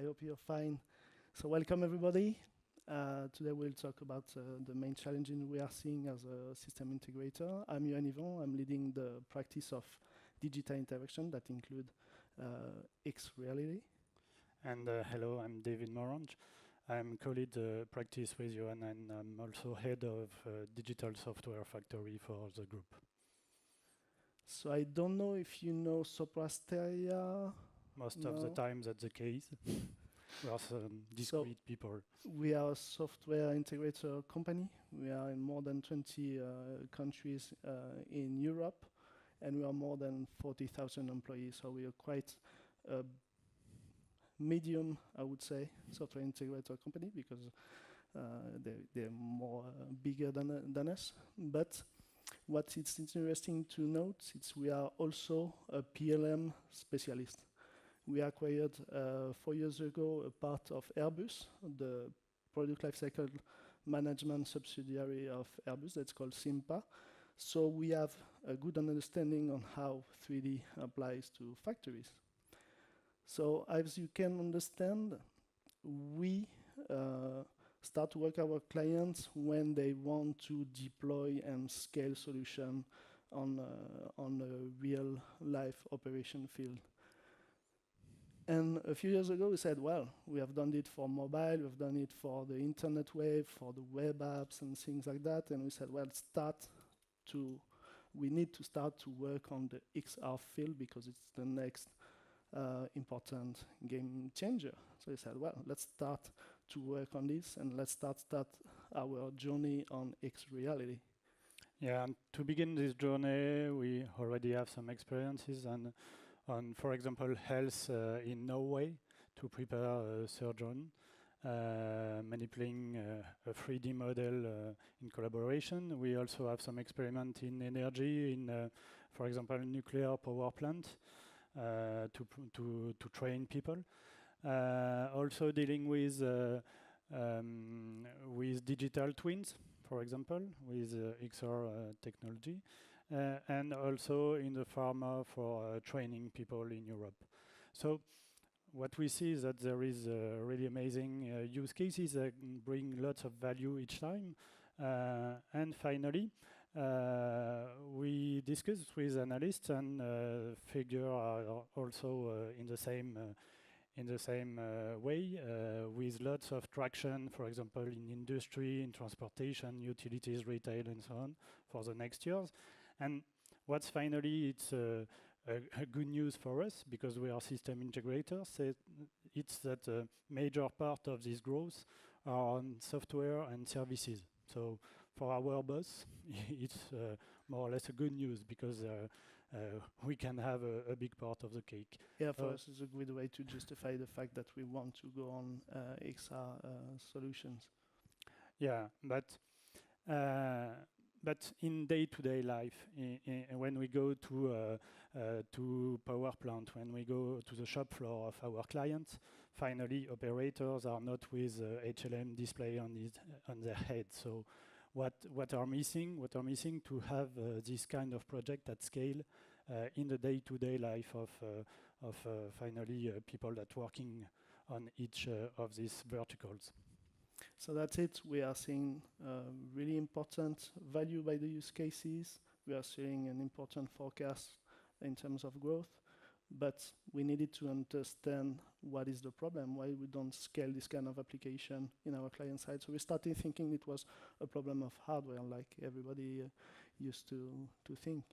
hope you're fine. So welcome everybody. Today we'll talk about the main challenges we are seeing as a system integrator. I'm Yoann Yvon. I'm leading the practice of digital interaction that include X-reality. And hello, I'm David Maurange. I'm co-lead practice with Yoann, and I'm also head of digital software factory for the group. So I don't know if you know Sopra Steria. Most of the time that's the case. We are some discreet people. We are a software integrator company. We are in more than 20 countries in Europe, and we are more than 40,000 employees. So we are quite medium, I would say, software integrator company because they're more bigger than us. But what it's interesting to note is we are also a PLM specialist. We acquired 4 years ago a part of Airbus, the product lifecycle management subsidiary of Airbus that's called SIMPA. So we have a good understanding on how 3D applies to factories. So as you can understand, we start to work our clients when they want to deploy and scale solution on a real life operation field. And a few years ago, we said, well, we have done it for mobile, we've done it for the internet wave, for the web apps and things like that. And we said, well, we need to start to work on the XR field because it's the next important game changer. So we said, well, let's start to work on this and let's start our journey on X reality. Yeah, and to begin this journey, we already have some experiences on, for example, health in Norway to prepare a surgeon, manipulating a 3D model in collaboration. We also have some experiment in energy, in, for example, nuclear power plant to train people. Also dealing with digital twins, for example, with XR technology. And also in the pharma for training people in Europe. So what we see is that there is really amazing use cases that bring lots of value each time. And finally, we discussed with analysts and figure are also in the same way, with lots of traction, for example, in industry, in transportation, utilities, retail, and so on, for the next years. And what's finally, it's a good news for us, because we are system integrators. It's that a major part of this growth are on software and services. So for our boss, it's more or less a good news, because we can have a big part of the cake. Yeah, for us it's a good way to justify the fact that we want to go on XR solutions. Yeah, but in day-to-day life, when we go to power plant, when we go to the shop floor of our clients, finally operators are not with HLM display on their head. So what are missing to have this kind of project at scale in the day-to-day life of finally people that working on each of these verticals. So that's it. We are seeing really important value by the use cases. We are seeing an important forecast in terms of growth, but we needed to understand what is the problem, why we don't scale this kind of application in our client side. So we started thinking it was a problem of hardware, like everybody used to think.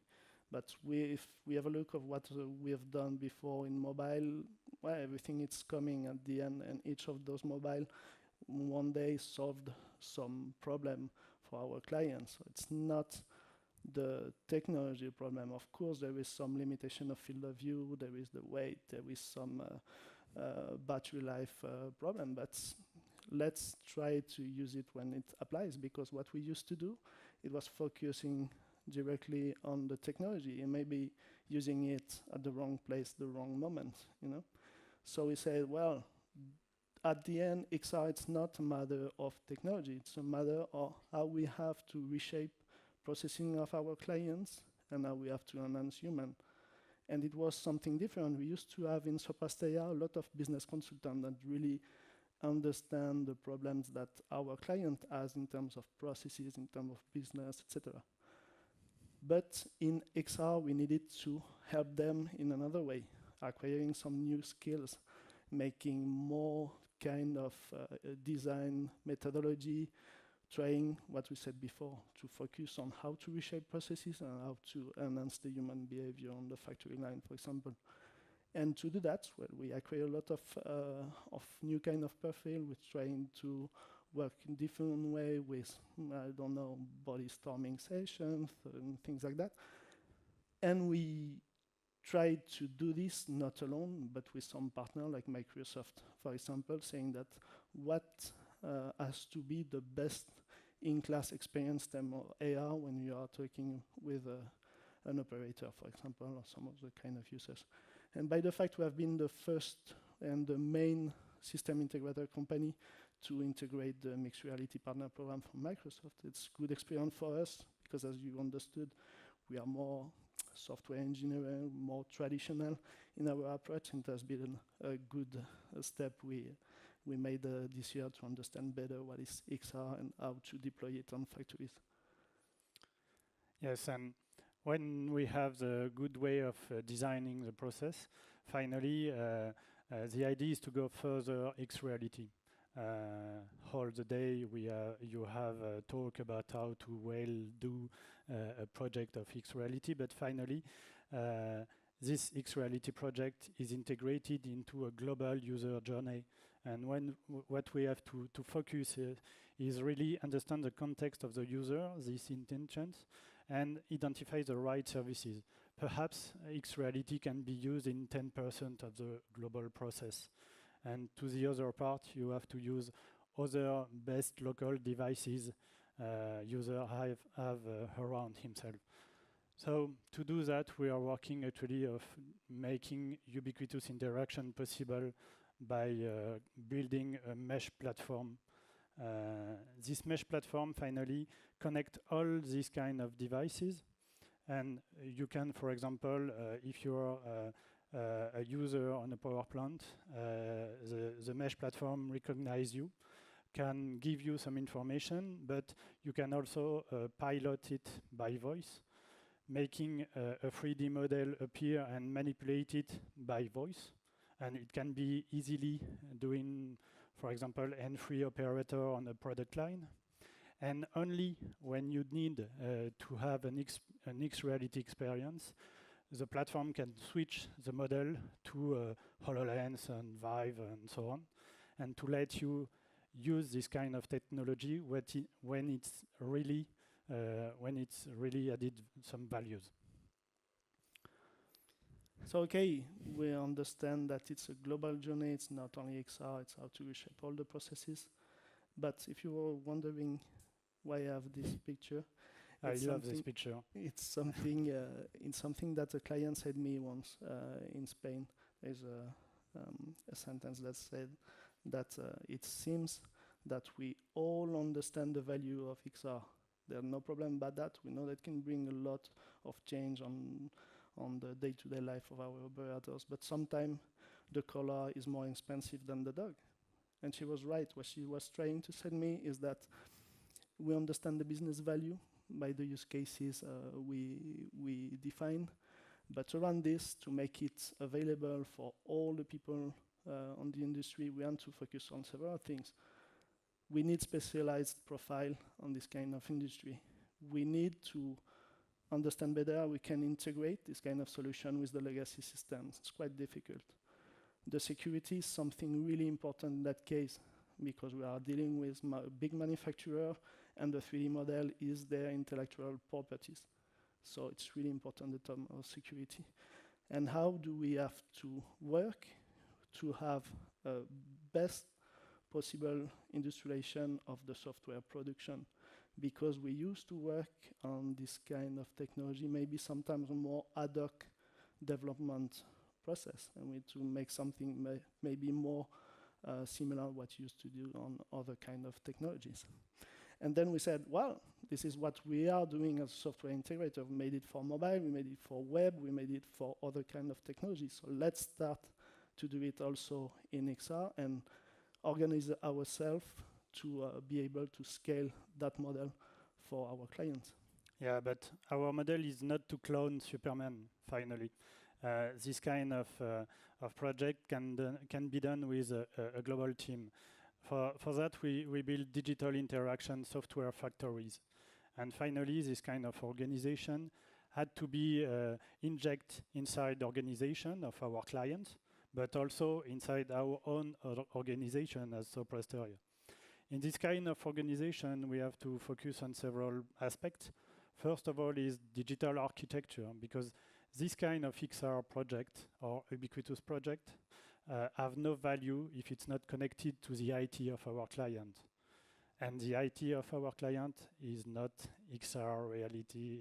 But if we have a look of what we have done before in mobile, well, everything is coming at the end, and each of those mobile one day solved some problem for our clients. So it's not the technology problem. Of course, there is some limitation of field of view, there is the weight, there is some battery life problem, but let's try to use it when it applies, because what we used to do, it was focusing directly on the technology and maybe using it at the wrong place, the wrong moment, you know? So we said, well, at the end, XR, it's not a matter of technology, it's a matter of how we have to reshape processing of our clients and how we have to enhance human. And it was something different. We used to have in Sopra Steria a lot of business consultants that really understand the problems that our client has in terms of processes, in terms of business, etc. But in XR, we needed to help them in another way, acquiring some new skills, making more kind of design methodology, trying what we said before, to focus on how to reshape processes and how to enhance the human behavior on the factory line, for example. And to do that, well, we acquire a lot of new kind of profile. We're trying to work in different way with, I don't know, body storming sessions and things like that. And we tried to do this not alone, but with some partner like Microsoft, for example, saying that what has to be the best in-class experience term of AR when you are talking with an operator, for example, or some of the kind of users. And by the fact we have been the first and the main system integrator company to integrate the mixed reality partner program from Microsoft, it's good experience for us because, as you understood, we are more software engineering, more traditional in our approach, and it has been a good step we made this year to understand better what is XR and how to deploy it on factories. Yes, and when we have the good way of designing the process, finally, the idea is to go further X-reality. All the day you have a talk about how to well do a project of X-reality, but finally, this X-reality project is integrated into a global user journey. And what we have to focus is really understand the context of the user, these intentions, and identify the right services. Perhaps X-reality can be used in 10% of the global process. And to the other part, you have to use other best local devices user have around himself. So to do that, we are working actually of making ubiquitous interaction possible by building a mesh platform. This mesh platform finally connect all these kind of devices, and you can, for example, if you're a user on a power plant, the mesh platform recognize you, can give you some information, but you can also pilot it by voice, making a 3D model appear and manipulate it by voice. And it can be easily doing, for example, N3 operator on a product line. And only when you need to have an X-reality experience, the platform can switch the model to HoloLens and Vive and so on, and to let you use this kind of technology when it's really added some values. So okay, we understand that it's a global journey, it's not only XR, it's how to reshape all the processes. But if you were wondering why I have this picture, I love this picture. It's something that a client said me once in Spain. There's a sentence that said that it seems that we all understand the value of XR. There's no problem about that. We know that can bring a lot of change on the day-to-day life of our operators, but sometimes the collar is more expensive than the dog. And she was right. What she was trying to say to me is that we understand the business value by the use cases we define, but around this, to make it available for all the people on the industry, we want to focus on several things. We need specialized profile on this kind of industry. We need to understand better how we can integrate this kind of solution with the legacy systems. It's quite difficult. The security is something really important in that case, because we are dealing with a big manufacturer, and the 3D model is their intellectual properties. So it's really important, the term of security. And how do we have to work to have best possible industrialization of the software production? Because we used to work on this kind of technology, maybe sometimes a more ad hoc development process, and we need to make something maybe more similar what used to do on other kind of technologies. And then we said, well, this is what we are doing as a software integrator. We made it for mobile, we made it for web, we made it for other kind of technology. So let's start to do it also in XR and organize ourselves to be able to scale that model for our clients. Yeah, but our model is not to clone Superman, finally. This kind of project can be done with a global team. For that, we build digital interaction software factories. And finally, this kind of organization had to be injected inside the organization of our clients, but also inside our own organization as Sopra Steria. In this kind of organization, we have to focus on several aspects. First of all is digital architecture, because this kind of XR project or ubiquitous project have no value if it's not connected to the IT of our client. And the IT of our client is not XR reality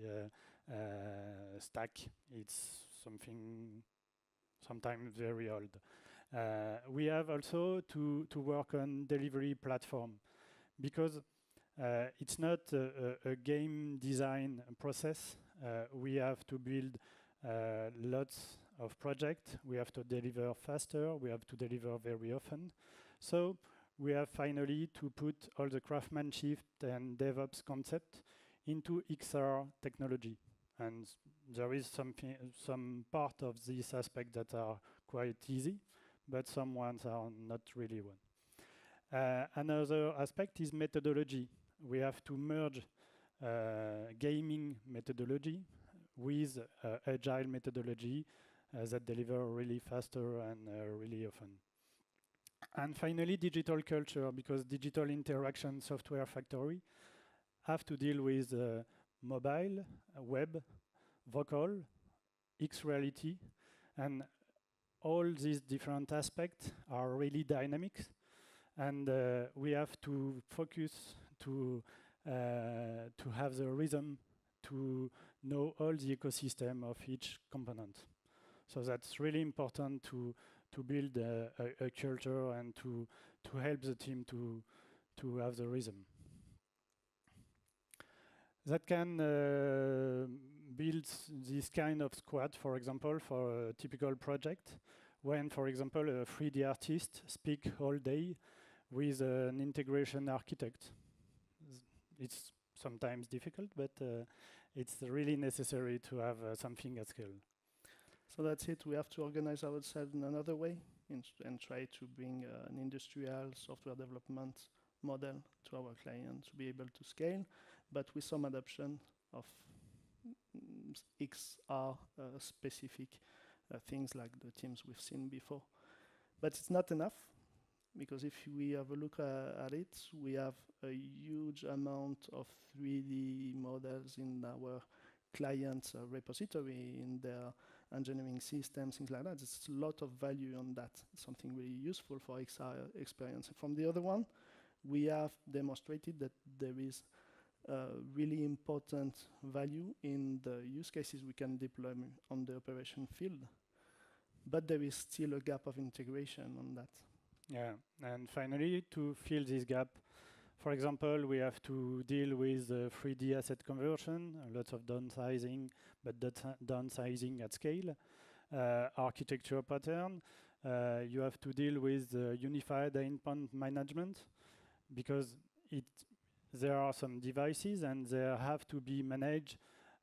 stack. It's something sometimes very old. We have also to work on delivery platform, because it's not a game design process. We have to build lots of projects. We have to deliver faster. We have to deliver very often. So we have finally to put all the craftsmanship and DevOps concept into XR technology. And there is some part of this aspect that are quite easy, but some ones are not really one. Another aspect is methodology. We have to merge gaming methodology with agile methodology that deliver really faster and really often. And finally, digital culture, because digital interaction software factory have to deal with mobile, web, vocal, X-reality, and all these different aspects are really dynamic, and we have to focus to have the rhythm to know all the ecosystem of each component. So that's really important to build a culture and to help the team to have the rhythm. That can build this kind of squad, for example, for a typical project, when, for example, a 3D artist speaks all day with an integration architect. It's sometimes difficult, but it's really necessary to have something at scale. So that's it. We have to organize ourselves in another way and try to bring an industrial software development model to our client to be able to scale, but with some adoption of XR specific things like the teams we've seen before. But it's not enough, because if we have a look at it, we have a huge amount of 3D models in our clients' repository, in their engineering systems, things like that. There's a lot of value on that, something really useful for XR experience. And from the other one, we have demonstrated that there is really important value in the use cases we can deploy on the operation field. But there is still a gap of integration on that. Yeah, and finally, to fill this gap, for example, we have to deal with 3D asset conversion, lots of downsizing, but downsizing at scale, architecture pattern. You have to deal with unified endpoint management, because there are some devices and they have to be managed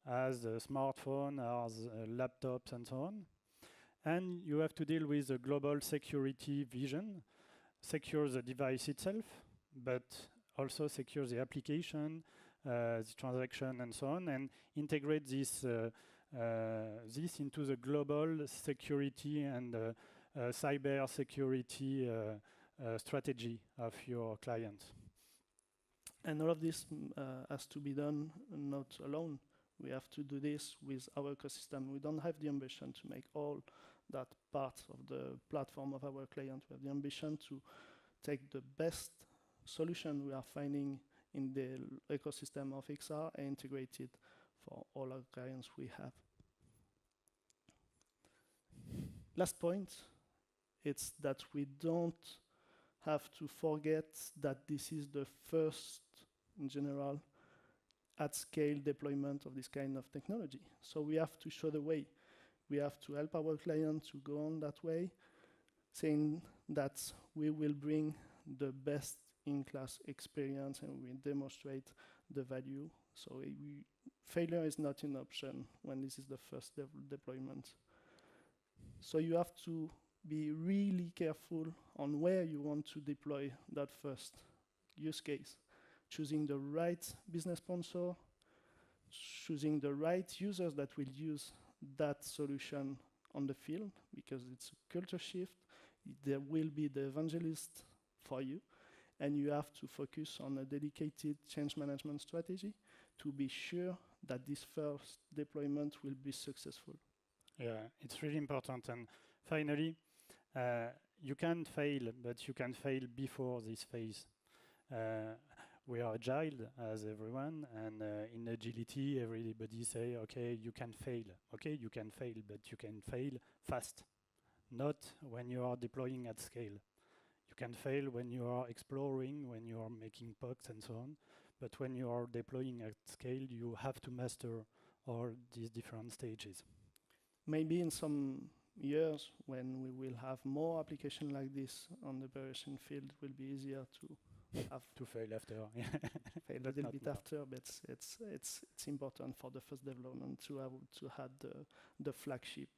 as a smartphone, as laptops, and so on. And you have to deal with a global security vision, secure the device itself, but also secure the application, the transaction, and so on, and integrate this into the global security and cyber security strategy of your client. And all of this has to be done not alone. We have to do this with our ecosystem. We don't have the ambition to make all that part of the platform of our client. We have the ambition to take the best solution we are finding in the ecosystem of XR and integrate it for all our clients we have. Last point, it's that we don't have to forget that this is the first in general at scale deployment of this kind of technology. So we have to show the way. We have to help our clients to go on that way, saying that we will bring the best in-class experience and we demonstrate the value. So failure is not an option when this is the first deployment. So you have to be really careful on where you want to deploy that first use case. Choosing the right business sponsor, choosing the right users that will use that solution on the field, because it's a culture shift. There will be the evangelist for you, and you have to focus on a dedicated change management strategy to be sure that this first deployment will be successful. Yeah, it's really important. And finally, you can fail, but you can fail before this phase. We are agile as everyone, and in agility, everybody say, okay, you can fail. Okay, you can fail, but you can fail fast, not when you are deploying at scale. You can fail when you are exploring, when you are making POCs and so on, but when you are deploying at scale, you have to master all these different stages. Maybe in some years, when we will have more application like this on the operation field, it will be easier to have to fail after. fail a little bit after, but it's important for the first development to have the flagship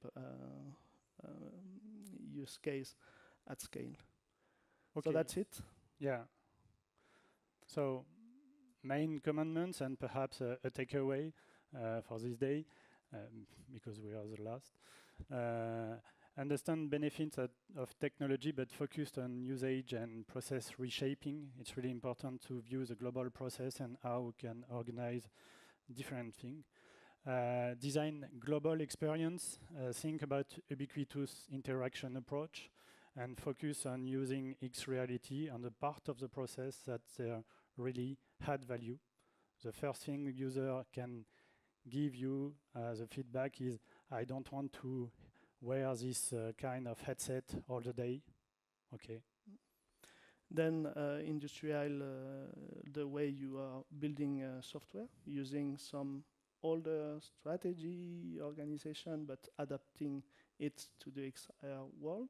use case at scale. Okay. So that's it. Yeah. So main commandments and perhaps a takeaway for this day, because we are the last. Understand benefits of technology, but focused on usage and process reshaping. It's really important to view the global process and how we can organize different things. Design global experience. Think about ubiquitous interaction approach, and focus on using X reality on the part of the process that really add value. The first thing user can give you as a feedback is, I don't want to wear this kind of headset all the day. Okay. Then industrial, the way you are building software, using some older strategy organization, but adapting it to the XR world.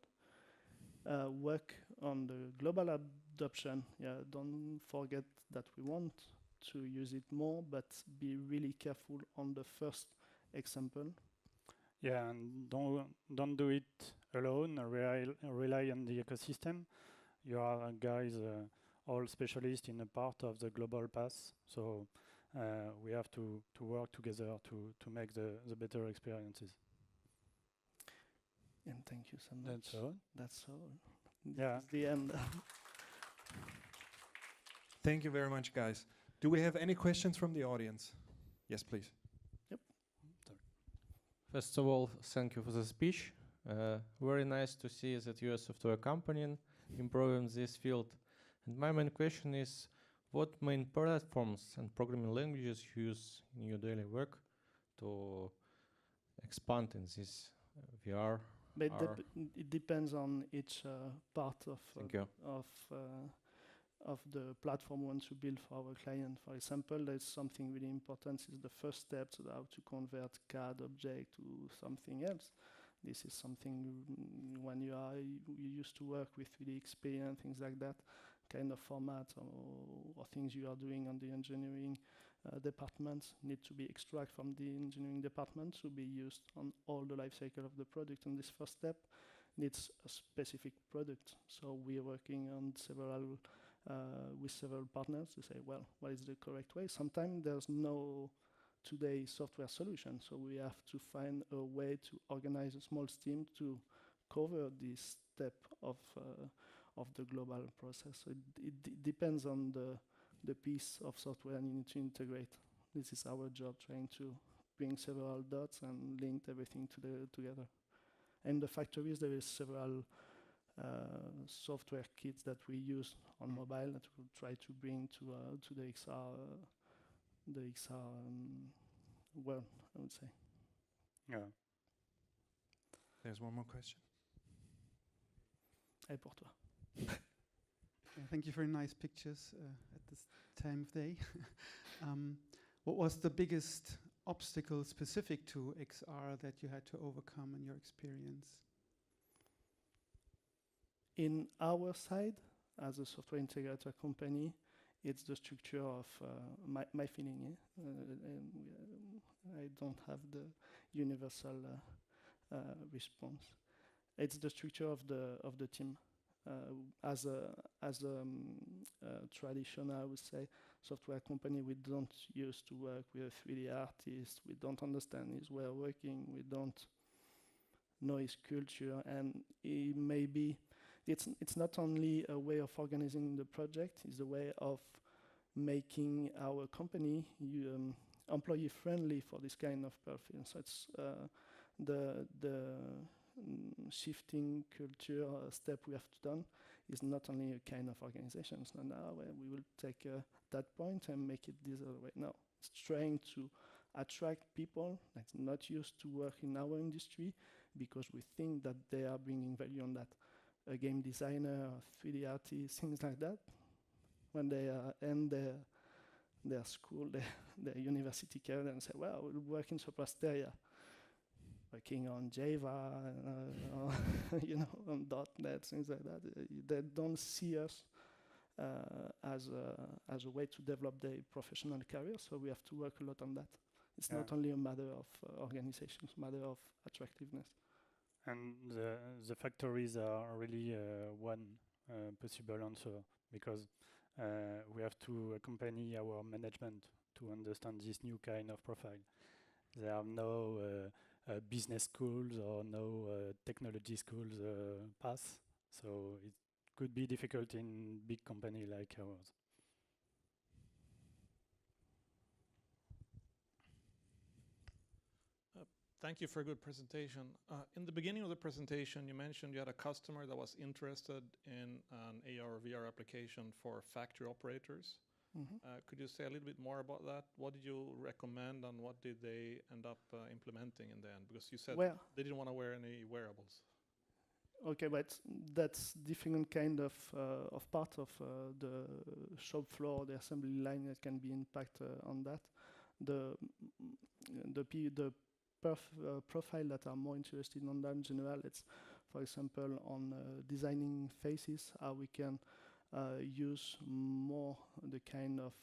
Work on the global adoption. Yeah, don't forget that we want to use it more, but be really careful on the first example. Yeah, and don't do it alone. Rely on the ecosystem. You are guys all specialists in a part of the global path, so we have to work together to make the better experiences. And thank you so much. That's all. That's all. Yeah. That's the end. Thank you very much, guys. Do we have any questions from the audience? Yes, please. Yep. First of all, thank you for the speech. Very nice to see that you're a software company improving this field. And my main question is, what main platforms and programming languages you use in your daily work to expand in this VR? But it depends on each part of the platform we want to build for our client. For example, there's something really important. Is the first step to how to convert CAD object to something else. This is something when you used to work with 3DXP and things like that, kind of format or things you are doing on the engineering departments need to be extracted from the engineering department to be used on all the life cycle of the product. And this first step needs a specific product. So we are working on with several partners to say, well, what is the correct way? Sometimes there's no today software solution, so we have to find a way to organize a small team to cover this step of the global process. So it depends on the piece of software you need to integrate. This is our job, trying to bring several dots and link everything together. In the factories, there is several software kits that we use on mobile that we'll try to bring to the XR world, I would say. Yeah. There's one more question. Et pour toi. Thank you for nice pictures at this time of day. What was the biggest obstacle specific to XR that you had to overcome in your experience? In our side, as a software integrator company, it's the structure of my feeling. I don't have the universal response. It's the structure of the team. As a traditional, I would say, software company, we don't used to work with a 3D artist. We don't understand his way of working. We don't know his culture, and it's not only a way of organizing the project. It's a way of making our company employee friendly for this kind of profile. So it's the shifting culture step we have done is not only a kind of organization. It's not now where we will take that point and make it this other way. No, it's trying to attract people that's not used to work in our industry because we think that they are bringing value on that. A game designer, a 3D artist, things like that. When they end their school, their university career, and say, well, we'll work in Sopra Steria, working on Java, on .NET, things like that. They don't see us as a way to develop their professional career, so we have to work a lot on that. It's not only a matter of organization, it's a matter of attractiveness. And the factories are really one possible answer, because we have to accompany our management to understand this new kind of profile. There are no business schools or no technology schools path, so it could be difficult in big company like ours. Thank you for a good presentation. In the beginning of the presentation, you mentioned you had a customer that was interested in an AR VR application for factory operators. Could you say a little bit more about that? What did you recommend and what did they end up implementing in the end? Because you said they didn't want to wear any wearables. Okay, but that's different kind of part of the shop floor, the assembly line that can be impacted on that. The profile that are more interested in that in general, it's, for example, on designing faces, how we can use more the kind of,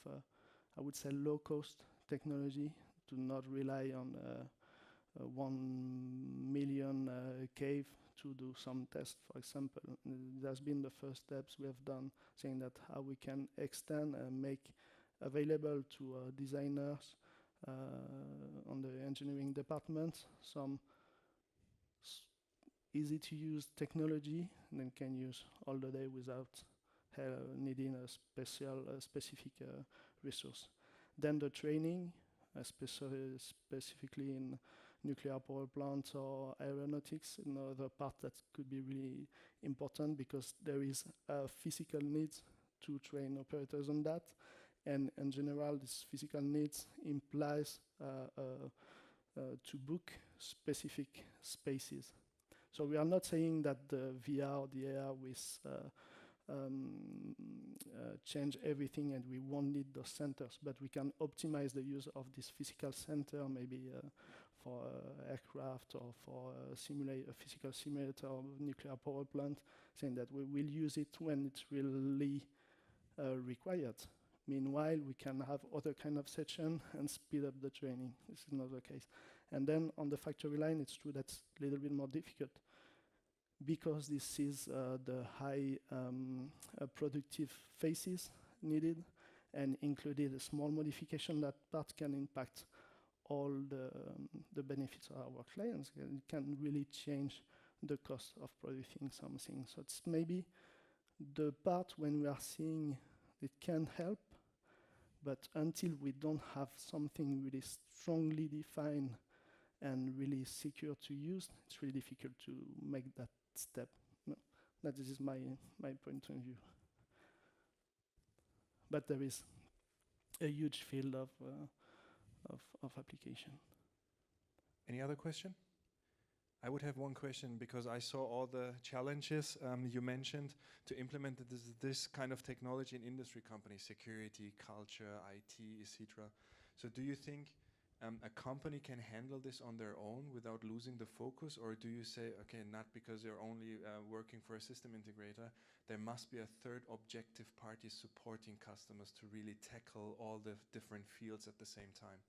I would say, low-cost technology to not rely on 1 million cave to do some tests, for example. That's been the first steps we have done, saying that how we can extend and make available to designers on the engineering department some easy to use technology, and then can use all the day without needing a specific resource. Then the training, specifically in nuclear power plants or aeronautics, another part that could be really important because there is a physical need to train operators on that. And in general, this physical needs implies to book specific spaces. So we are not saying that the VR or the AR will change everything and we won't need those centers, but we can optimize the use of this physical center, maybe for aircraft or for a physical simulator of nuclear power plant, saying that we will use it when it's really required. Meanwhile, we can have other kind of session and speed up the training. This is another case. And then on the factory line, it's true that's a little bit more difficult because this is the high productive phases needed and included a small modification that can impact all the benefits of our clients. It can really change the cost of producing something. So it's maybe the part when we are seeing it can help, but until we don't have something really strongly defined and really secure to use, it's really difficult to make that step. No, that is my point of view. But there is a huge field of application. Any other question? I would have one question because I saw all the challenges you mentioned to implement this kind of technology in industry companies, security, culture, IT, etc. So do you think a company can handle this on their own without losing the focus, or do you say, okay, not because you're only working for a system integrator, there must be a third objective party supporting customers to really tackle all the different fields at the same time?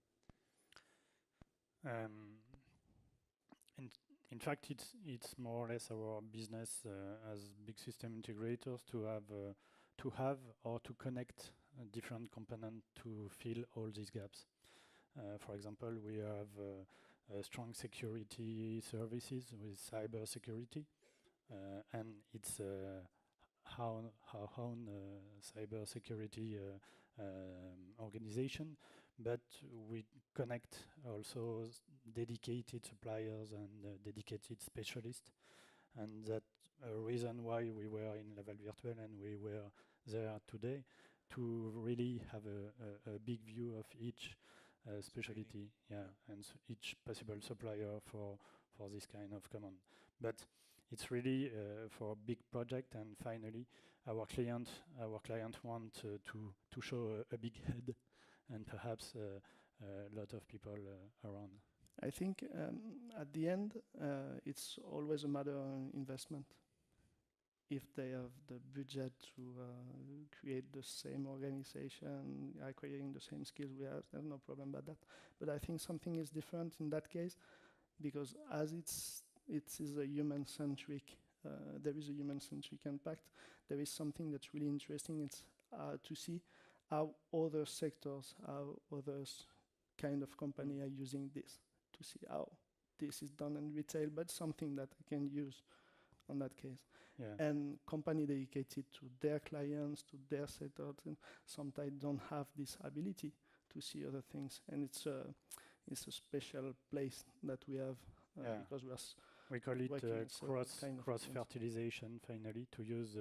In fact, it's more or less our business as big system integrators to have or to connect different components to fill all these gaps. For example, we have strong security services with cyber security, and it's our own cyber security organization, but we connect also dedicated suppliers and dedicated specialists, and that's a reason why we were in Level Virtual and we were there today, to really have a big view of each specialty, and each possible supplier for this kind of command. But it's really for a big project, and finally our client want to show a big head and perhaps a lot of people around. I think at the end, it's always a matter of investment. If they have the budget to create the same organization, acquiring the same skills we have, there's no problem about that. But I think something is different in that case, because as it is a human-centric, there is a human-centric impact. There is something that's really interesting. It's to see how other sectors, how others kind of company are using this, to see how this is done in retail, but something that I can use on that case. Yeah. And company dedicated to their clients, to their sector, sometimes don't have this ability to see other things. And it's a special place that we have because we call it cross kind of fertilization, finally, to use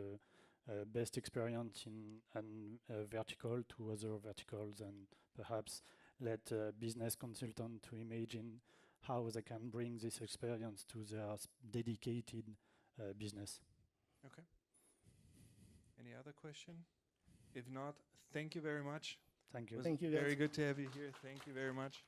best experience in a vertical to other verticals, and perhaps let a business consultant to imagine how they can bring this experience to their dedicated business. Okay. Any other question? If not, thank you very much. Thank you. It was Thank you, guys. very good to have you here. Thank you very much.